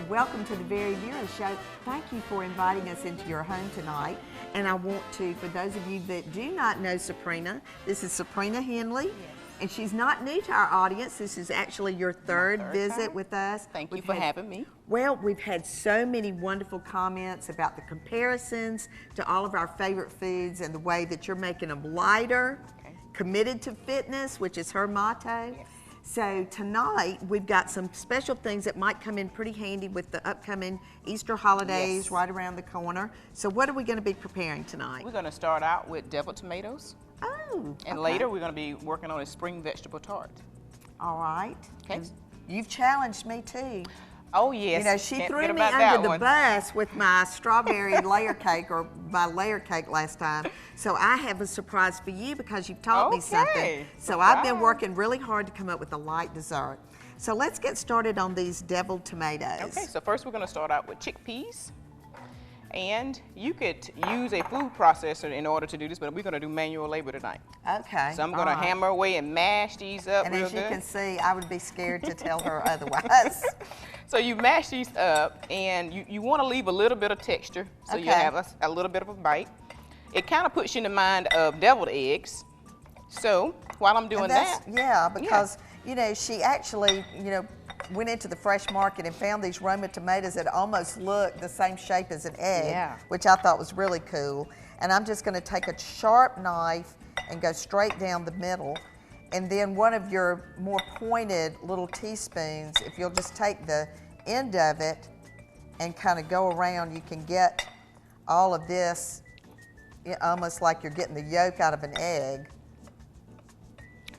and welcome to the VeryVera show. Thank you for inviting us into your home tonight. And I want to, for those of you that do not know Sabrina, this is Sabrina Henley. Yes. And she's not new to our audience. This is actually your third visit time with us. Thank you for having me. Well, we've had so many wonderful comments about the comparisons to all of our favorite foods and the way that you're making them lighter, committed to fitness, which is her motto. Yes. So tonight we've got some special things that might come in pretty handy with the upcoming Easter holidays right around the corner. So what are we going to be preparing tonight? We're going to start out with deviled tomatoes. Oh, and later we're going to be working on a spring vegetable tart. All right. Okay. And you've challenged me too. Oh yes. You know, she threw me under the bus with my strawberry layer cake, or my layer cake last time. So I have a surprise for you because you've taught me something. So I've been working really hard to come up with a light dessert. So let's get started on these deviled tomatoes. Okay, so first we're going to start out with chickpeas. And you could use a food processor in order to do this, but we're going to do manual labor tonight. Okay. So I'm going to hammer away and mash these up real good. And as you can see, I would be scared to tell her otherwise. So you mash these up, and you want to leave a little bit of texture, so you have a little bit of a bite. It kind of puts you in the mind of deviled eggs. So while I'm doing that. Yeah, because, you know, she actually, you know, went into the fresh market and found these Roma tomatoes that almost look the same shape as an egg, which I thought was really cool. And I'm just going to take a sharp knife and go straight down the middle. And then one of your more pointed little teaspoons, if you'll just take the end of it and kind of go around, you can get all of this almost like you're getting the yolk out of an egg.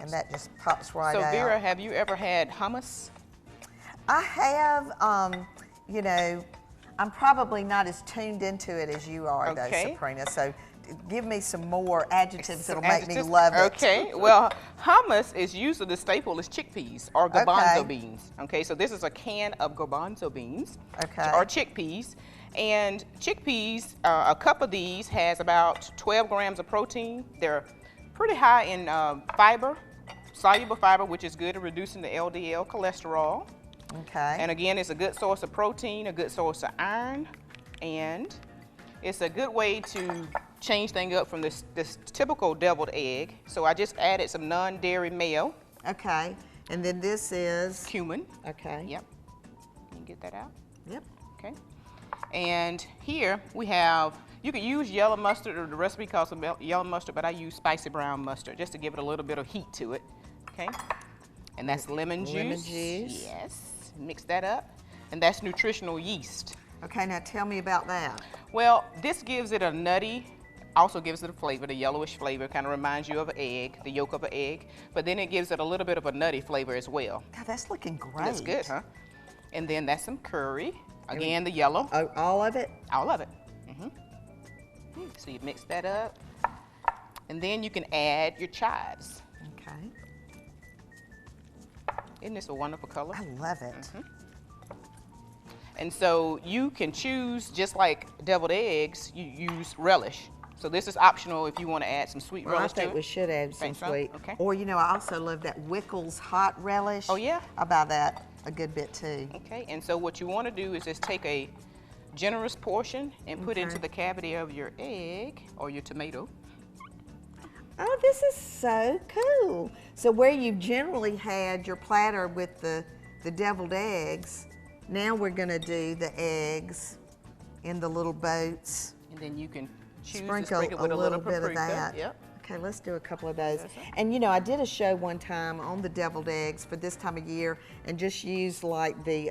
And that just pops right out. So Vera, have you ever had hummus? I have, you know, I'm probably not as tuned into it as you are, though, Sabrina. So give me some more adjectives that'll make me love it. Okay, well, hummus is usually the staple is chickpeas or garbanzo beans. Okay, so this is a can of garbanzo beans or chickpeas. And chickpeas, a cup of these has about 12 grams of protein. They're pretty high in fiber, soluble fiber, which is good at reducing the LDL cholesterol. Okay. And again, it's a good source of protein, a good source of iron, and it's a good way to change things up from this typical deviled egg. So I just added some non-dairy mayo. Okay. And then this is? Cumin. Okay. Yep. Can you get that out? Yep. Okay. And here we have, you could use yellow mustard, or the recipe calls for yellow mustard, but I use spicy brown mustard just to give it a little bit of heat to it. Okay. And that's lemon juice. Lemon juice. Yes. Mix that up, and that's nutritional yeast. Okay, now tell me about that. Well, this gives it a nutty, also gives it a flavor, the yellowish flavor, kind of reminds you of an egg, the yolk of an egg, but then it gives it a little bit of a nutty flavor as well. God, that's looking great. That's good, huh? And then that's some curry, again, the yellow. Oh, all of it? All of it. So you mix that up, and then you can add your chives. Okay. Isn't this a wonderful color? I love it. And so you can choose, just like deviled eggs, you use relish. So this is optional if you want to add some sweet relish to it. I think we should add some sweet. Okay. Or, you know, I also love that Wickles hot relish. Oh, yeah? I buy that a good bit, too. Okay, and so what you want to do is just take a generous portion and put into the cavity of your egg or your tomato. Oh, this is so cool. So where you've generally had your platter with the deviled eggs, now we're going to do the eggs in the little boats. And then you can choose to sprinkle with a little bit of that. Yep. Okay, let's do a couple of those. And you know, I did a show one time on the deviled eggs for this time of year, and just used like the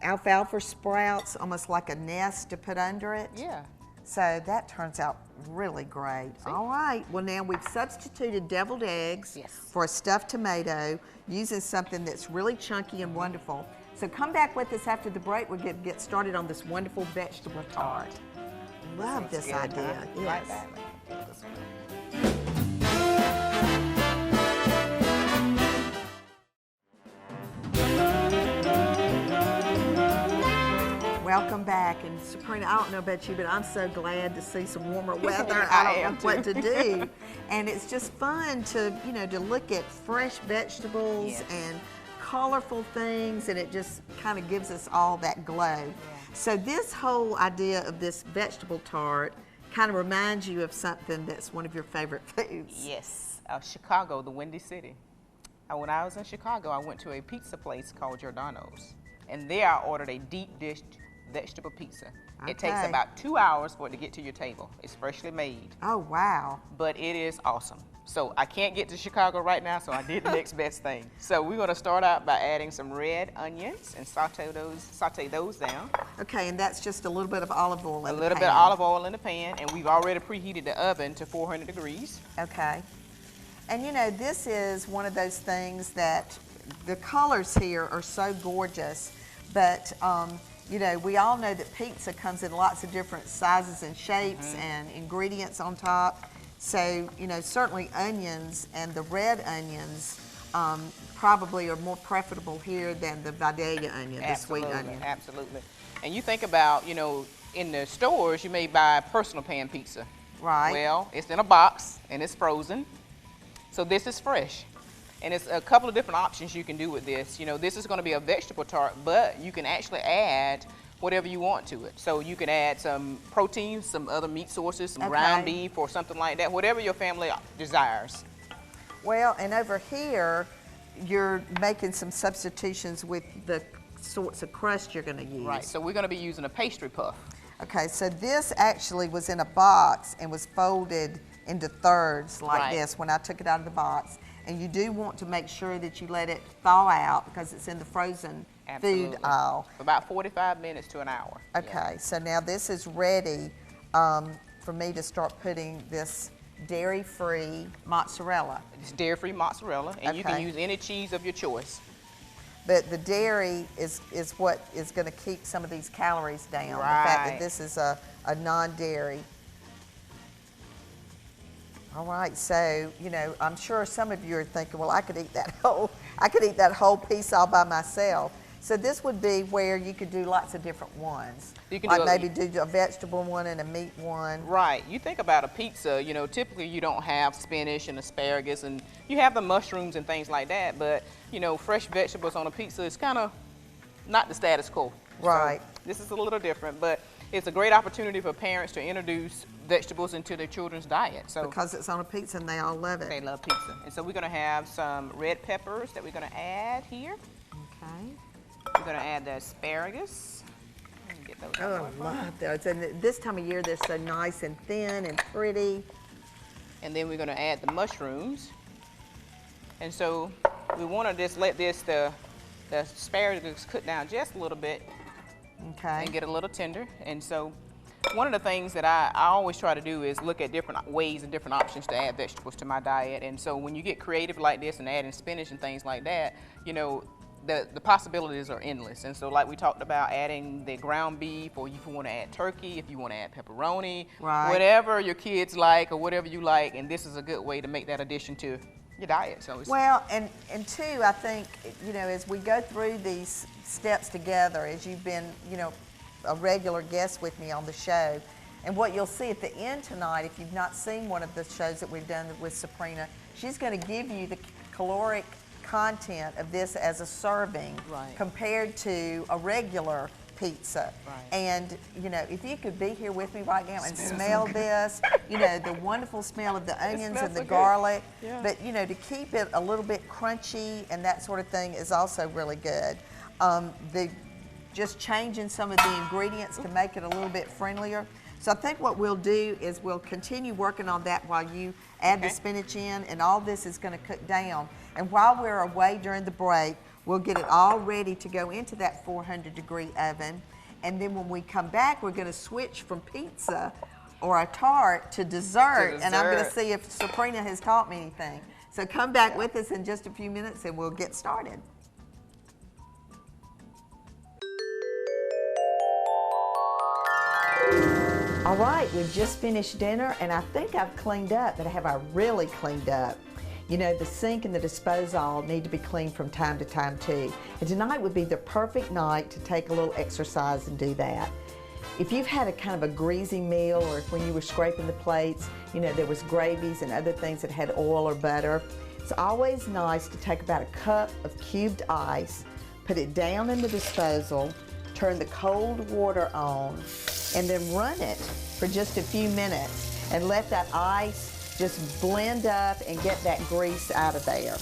alfalfa sprouts, almost like a nest to put under it. Yeah. So that turns out really great. See? All right, well now we've substituted deviled eggs for a stuffed tomato using something that's really chunky and wonderful. So come back with us after the break. We'll get started on this wonderful vegetable tart. Love this idea. Yes. Welcome back, and Sabrina, I don't know about you, but I'm so glad to see some warmer weather. I don't know what to do, and it's just fun to, you know, to look at fresh vegetables and colorful things, and it just kind of gives us all that glow. So this whole idea of this vegetable tart kind of reminds you of something that's one of your favorite foods. Yes, Chicago, the Windy City. When I was in Chicago, I went to a pizza place called Giordano's, and there I ordered a deep dish vegetable pizza. It takes about 2 hours for it to get to your table. It's freshly made. Oh, wow. But it is awesome. So I can't get to Chicago right now, so I did the next best thing. So we're gonna start out by adding some red onions and saute those down. Okay, and that's just a little bit of olive oil in the pan. A little bit of olive oil in the pan, and we've already preheated the oven to 400 degrees. Okay. And you know, this is one of those things that the colors here are so gorgeous, but you know, we all know that pizza comes in lots of different sizes and shapes and ingredients on top. So, you know, certainly onions and the red onions probably are more preferable here than the Vidalia onion, the sweet onion. Absolutely. And you think about, you know, in the stores, you may buy personal pan pizza. Right. Well, it's in a box and it's frozen. So this is fresh. And it's a couple of different options you can do with this. You know, this is going to be a vegetable tart, but you can actually add whatever you want to it. So you can add some protein, some other meat sources, some ground beef or something like that, whatever your family desires. Well, and over here, you're making some substitutions with the sorts of crust you're going to use. Right, so we're going to be using a pastry puff. Okay, so this actually was in a box and was folded into thirds like this when I took it out of the box. And you do want to make sure that you let it thaw out because it's in the frozen food aisle. About 45 minutes to an hour. Okay, so now this is ready for me to start putting this dairy-free mozzarella. It's dairy-free mozzarella, and you can use any cheese of your choice. But the dairy is what is going to keep some of these calories down. Right. The fact that this is a non-dairy. All right, so, you know, I'm sure some of you are thinking, well, I could eat that whole piece all by myself. So this would be where you could do lots of different ones. You can maybe do a vegetable one and a meat one. Right. You think about a pizza, you know, typically you don't have spinach and asparagus, and you have the mushrooms and things like that, but, you know, fresh vegetables on a pizza is kind of not the status quo. Right. So this is a little different, but it's a great opportunity for parents to introduce vegetables into their children's diet. So because it's on a pizza and they all love it. They love pizza. And so we're going to have some red peppers that we're going to add here. Okay. We're going to add the asparagus. Get those I love those. And this time of year, they're so nice and thin and pretty. And then we're going to add the mushrooms. And so we want to just let the asparagus cook down just a little bit. Okay. And get a little tender. And so one of the things that I always try to do is look at different ways and different options to add vegetables to my diet. And so when you get creative like this and adding spinach and things like that, you know, the possibilities are endless. And so like we talked about, adding the ground beef, or if you want to add turkey, if you want to add pepperoni, whatever your kids like or whatever you like, and this is a good way to make that addition to your diet. So well, and two, I think, you know, as we go through these steps together, as you've been, you know, a regular guest with me on the show, and what you'll see at the end tonight, if you've not seen one of the shows that we've done with Sabrina, she's going to give you the caloric content of this as a serving compared to a regular pizza. And, you know, if you could be here with me right now and smell this, you know, the wonderful smell of the onions and the garlic, but, you know, to keep it a little bit crunchy and that sort of thing is also really good. Just changing some of the ingredients to make it a little bit friendlier. So I think what we'll do is we'll continue working on that while you add the spinach in, and all this is going to cook down. And while we're away during the break, we'll get it all ready to go into that 400-degree oven. And then when we come back, we're going to switch from pizza or a tart to dessert. And I'm going to see if Sabrina has taught me anything. So come back with us in just a few minutes and we'll get started. All right, we've just finished dinner, and I think I've cleaned up, but have I really cleaned up? You know, the sink and the disposal need to be cleaned from time to time too. And tonight would be the perfect night to take a little exercise and do that. If you've had a kind of a greasy meal, or if when you were scraping the plates, you know, there was gravies and other things that had oil or butter, it's always nice to take about a cup of cubed ice, put it down in the disposal, turn the cold water on, and then run it for just a few minutes and let that ice just blend up and get that grease out of there.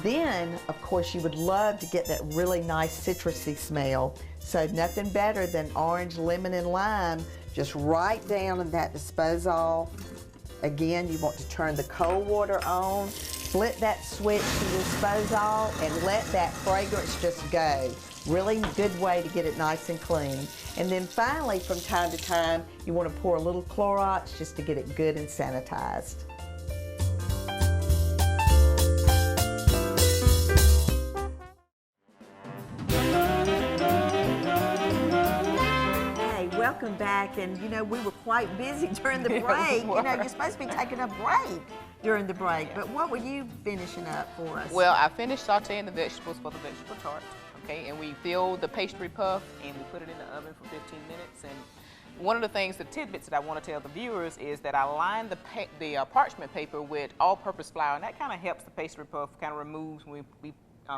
Then, of course, you would love to get that really nice citrusy smell. So nothing better than orange, lemon, and lime just right down in that disposal. Again, you want to turn the cold water on, flip that switch to the disposal, and let that fragrance just go. Really good way to get it nice and clean. And then finally, from time to time, you want to pour a little Clorox just to get it good and sanitized. Welcome back, and you know, we were quite busy during the break. You know, you're supposed to be taking a break during the break, but what were you finishing up for us? Well, I finished sauteing the vegetables for the vegetable tart, okay, and we filled the pastry puff and we put it in the oven for 15 minutes. And one of the things, the tidbits that I want to tell the viewers is that I lined the parchment paper with all-purpose flour, and that kind of helps the pastry puff kind of removes when we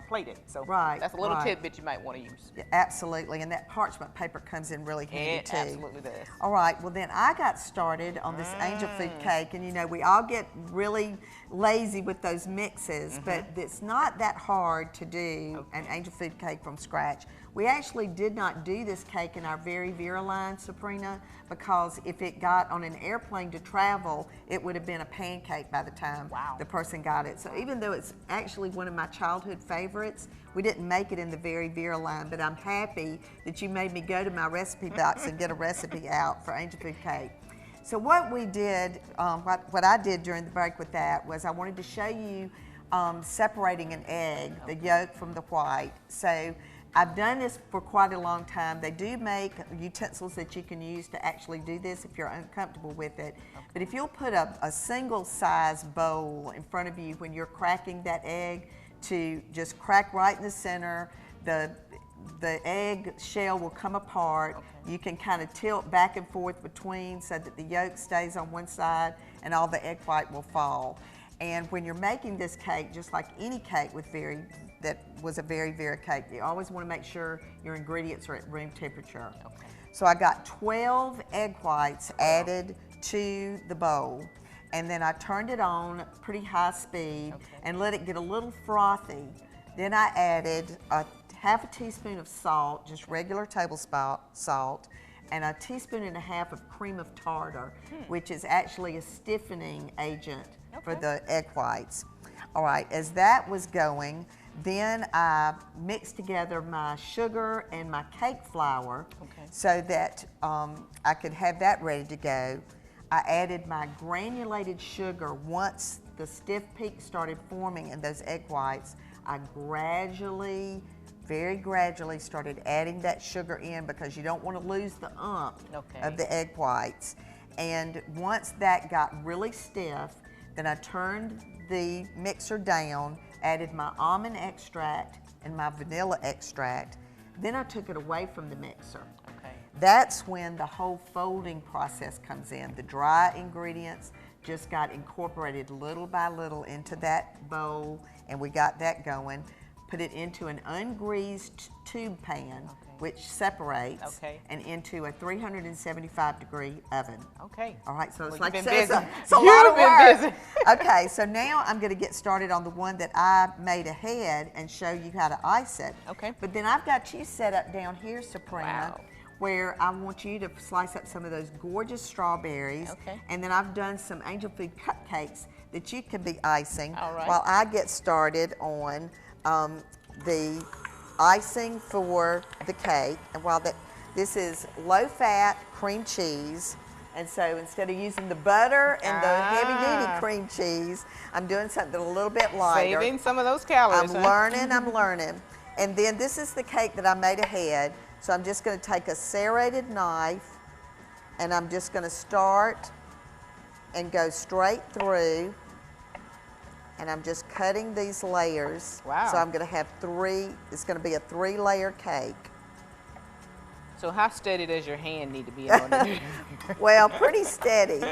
plate it. So that's a little tidbit you might want to use. Yeah, absolutely, and that parchment paper comes in really handy too. It absolutely does. All right, well then I got started on this angel food cake, and you know, we all get really lazy with those mixes, but it's not that hard to do an angel food cake from scratch. We actually did not do this cake in our VeryVera line, Sabrina, because if it got on an airplane to travel, it would have been a pancake by the time the person got it. So even though it's actually one of my childhood favorites, we didn't make it in the VeryVera line, but I'm happy that you made me go to my recipe box and get a recipe out for angel food cake. So what we did, what I did during the break with that was I wanted to show you separating an egg, the yolk from the white. So I've done this for quite a long time. They do make utensils that you can use to actually do this if you're uncomfortable with it. But if you'll put a single size bowl in front of you when you're cracking that egg, to just crack right in the center, the egg shell will come apart. You can kind of tilt back and forth between so that the yolk stays on one side and all the egg white will fall. And when you're making this cake, just like any cake with that was a VeryVera cake, you always want to make sure your ingredients are at room temperature. So I got 12 egg whites added to the bowl, and then I turned it on pretty high speed and let it get a little frothy. Then I added half a teaspoon of salt, just regular table salt, and a teaspoon and a half of cream of tartar, which is actually a stiffening agent for the egg whites. All right, as that was going, then I mixed together my sugar and my cake flour so that I could have that ready to go. I added my granulated sugar. Once the stiff peak started forming in those egg whites, I gradually, very gradually started adding that sugar in because you don't want to lose the umph of the egg whites. And once that got really stiff, then I turned the mixer down, added my almond extract and my vanilla extract. Then I took it away from the mixer. That's when the whole folding process comes in. The dry ingredients just got incorporated little by little into that bowl, and we got that going. Put it into an ungreased tube pan, which separates, and into a 375-degree oven. All right, so it's like it's a lot of work. Okay, so now I'm going to get started on the one that I made ahead and show you how to ice it. But then I've got you set up down here, Sabrina, where I want you to slice up some of those gorgeous strawberries. And then I've done some angel food cupcakes that you can be icing while I get started on the icing for the cake. And while this is low-fat cream cheese, and so instead of using the butter and the heavy-duty cream cheese, I'm doing something a little bit lighter. Saving some of those calories. I'm learning. And then this is the cake that I made ahead. So I'm just going to take a serrated knife, and I'm just going to start and go straight through. And I'm just cutting these layers. So I'm going to have it's going to be a 3-layer cake. So how steady does your hand need to be on it? Well, pretty steady.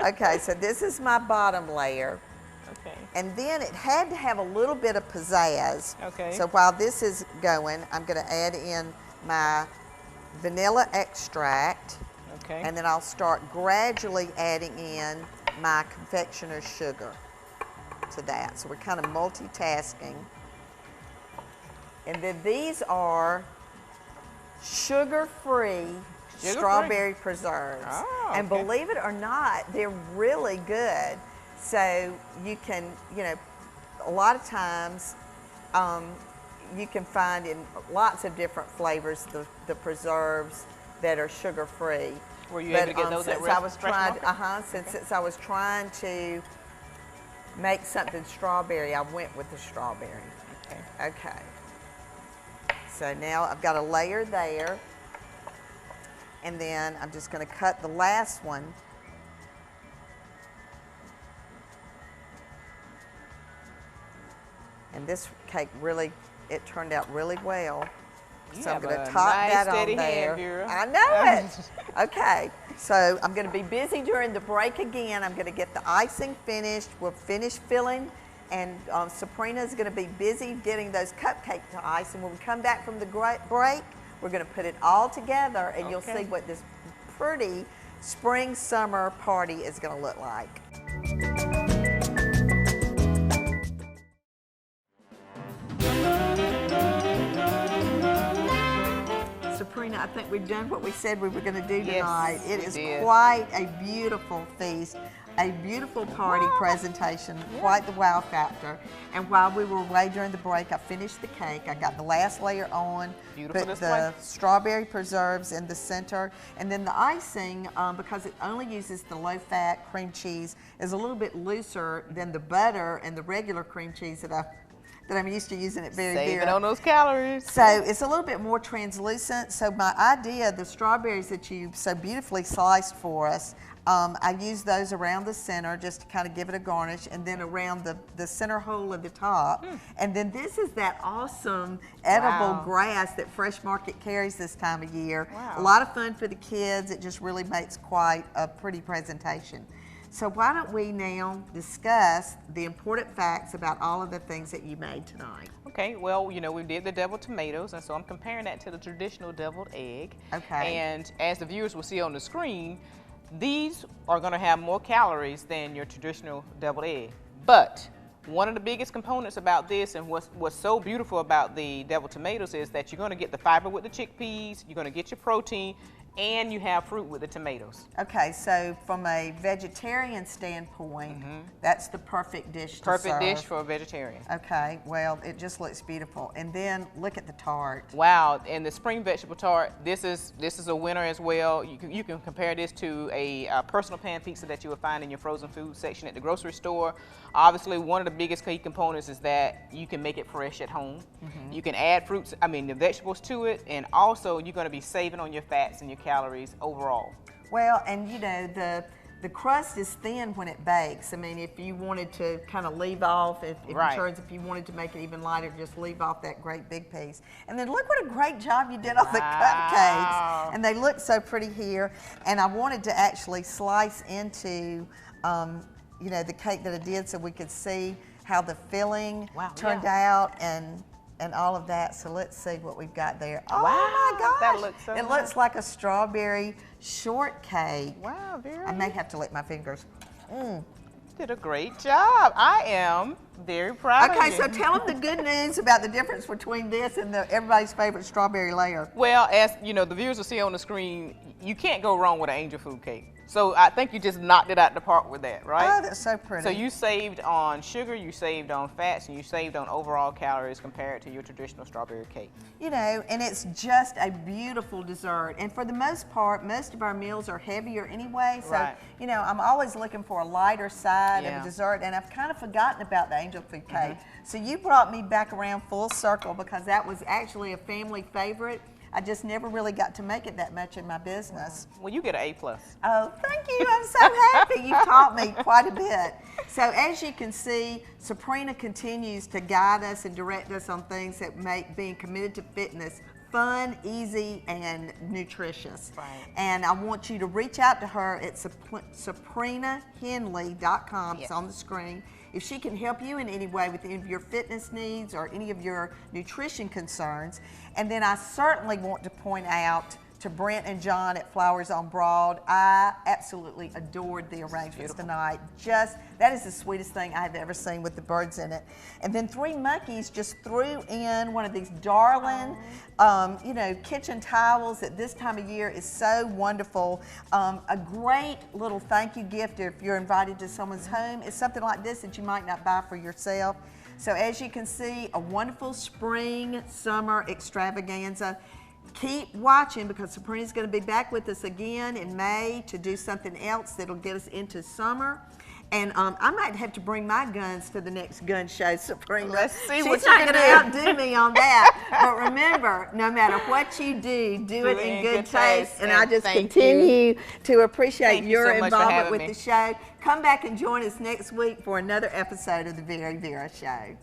Okay, so this is my bottom layer. And then it had to have a little bit of pizzazz. Okay. So while this is going, I'm going to add in my vanilla extract. Okay. And then I'll start gradually adding in my confectioner's sugar to that. So we're kind of multitasking. And then these are sugar-free strawberry preserves. Oh, okay. And believe it or not, they're really good. So you can, you know, a lot of times you can find in lots of different flavors the preserves that are sugar-free. Were you able to get those at Fresh Market? Since I was trying to make something strawberry, I went with the strawberry. Okay. Okay. So now I've got a layer there. And then I'm just going to cut the last one. And this cake really, it turned out really well. So I'm going to top that on there. I know it. Okay, so I'm going to be busy during the break again. I'm going to get the icing finished. We'll finish filling, and Sabrina is going to be busy getting those cupcakes to ice. And when we come back from the break, we're going to put it all together, and you'll see what this pretty spring summer party is going to look like. Sabrina, I think we've done what we said we were going to do tonight. It is quite a beautiful feast, a beautiful party presentation, quite the wow factor. And while we were away during the break, I finished the cake. I got the last layer on, put the strawberry preserves in the center, and then the icing, because it only uses the low-fat cream cheese, is a little bit looser than the butter and the regular cream cheese that I'm used to using at VeryVera. Saving on those calories. So it's a little bit more translucent. So my idea, the strawberries that you so beautifully sliced for us, I use those around the center just to kind of give it a garnish, and then around the center hole at the top. And then this is that awesome edible grass that Fresh Market carries this time of year. A lot of fun for the kids. It just really makes quite a pretty presentation. So why don't we now discuss the important facts about all of the things that you made tonight. Okay, well, you know, we did the deviled tomatoes, and so I'm comparing that to the traditional deviled egg. Okay. And as the viewers will see on the screen, these are going to have more calories than your traditional deviled egg. But one of the biggest components about this, and what's so beautiful about the deviled tomatoes, is that you're going to get the fiber with the chickpeas, you're going to get your protein, and you have fruit with the tomatoes. Okay, so from a vegetarian standpoint, that's the perfect dish to serve. Perfect dish for a vegetarian. Okay, well, it just looks beautiful. And then look at the tart. Wow, and the spring vegetable tart, this is a winner as well. You can compare this to a personal pan pizza that you would find in your frozen food section at the grocery store. Obviously, one of the biggest key components is that you can make it fresh at home. You can add fruits, the vegetables to it, and also you're going to be saving on your fats and your calories overall. Well, and you know, the crust is thin when it bakes. I mean, if you wanted to kind of leave off, if you wanted to make it even lighter, just leave off that great big piece. And then look what a great job you did on the cupcakes. And they look so pretty here. And I wanted to actually slice into, you know, the cake that I did so we could see how the filling turned out and all of that. So let's see what we've got there. Oh my gosh, that looks so nice. Looks like a strawberry shortcake. Wow, very. I may have to lick my fingers. Did a great job. I am very proud of you. Okay, so tell them the good news about the difference between this and everybody's favorite strawberry layer. Well, as you know, the viewers will see on the screen, you can't go wrong with an angel food cake. So I think you just knocked it out the park with that, right? Oh, that's so pretty. So you saved on sugar, you saved on fats, and you saved on overall calories compared to your traditional strawberry cake. You know, and it's just a beautiful dessert. And for the most part, most of our meals are heavier anyway. So, you know, I'm always looking for a lighter side of a dessert, and I've kind of forgotten about the angel food cake. So you brought me back around full circle because that was actually a family favorite. I just never really got to make it that much in my business. Well, you get an A+. Oh, thank you. I'm so happy. You've taught me quite a bit. So as you can see, Sabrina continues to guide us and direct us on things that make being committed to fitness fun, easy, and nutritious. And I want you to reach out to her at SabrinaHenley.com. It's on the screen. if she can help you in any way with any of your fitness needs or any of your nutrition concerns. And then I certainly want to point out to Brent and John at Flowers on Broad. I absolutely adored the arrangements tonight. That is the sweetest thing I have ever seen with the birds in it. And then Three Monkeys just threw in one of these darling, you know, kitchen towels at this time of year is so wonderful. A great little thank you gift if you're invited to someone's home is something like this that you might not buy for yourself. So as you can see, a wonderful spring, summer extravaganza. Keep watching because Sabrina's going to be back with us again in May to do something else that'll get us into summer. And I might have to bring my guns to the next gun show, Sabrina. Let's see what you're going to outdo me on that. But remember, no matter what you do, do it in good taste. And I just continue to appreciate your involvement with the show. Come back and join us next week for another episode of the VeryVera Show.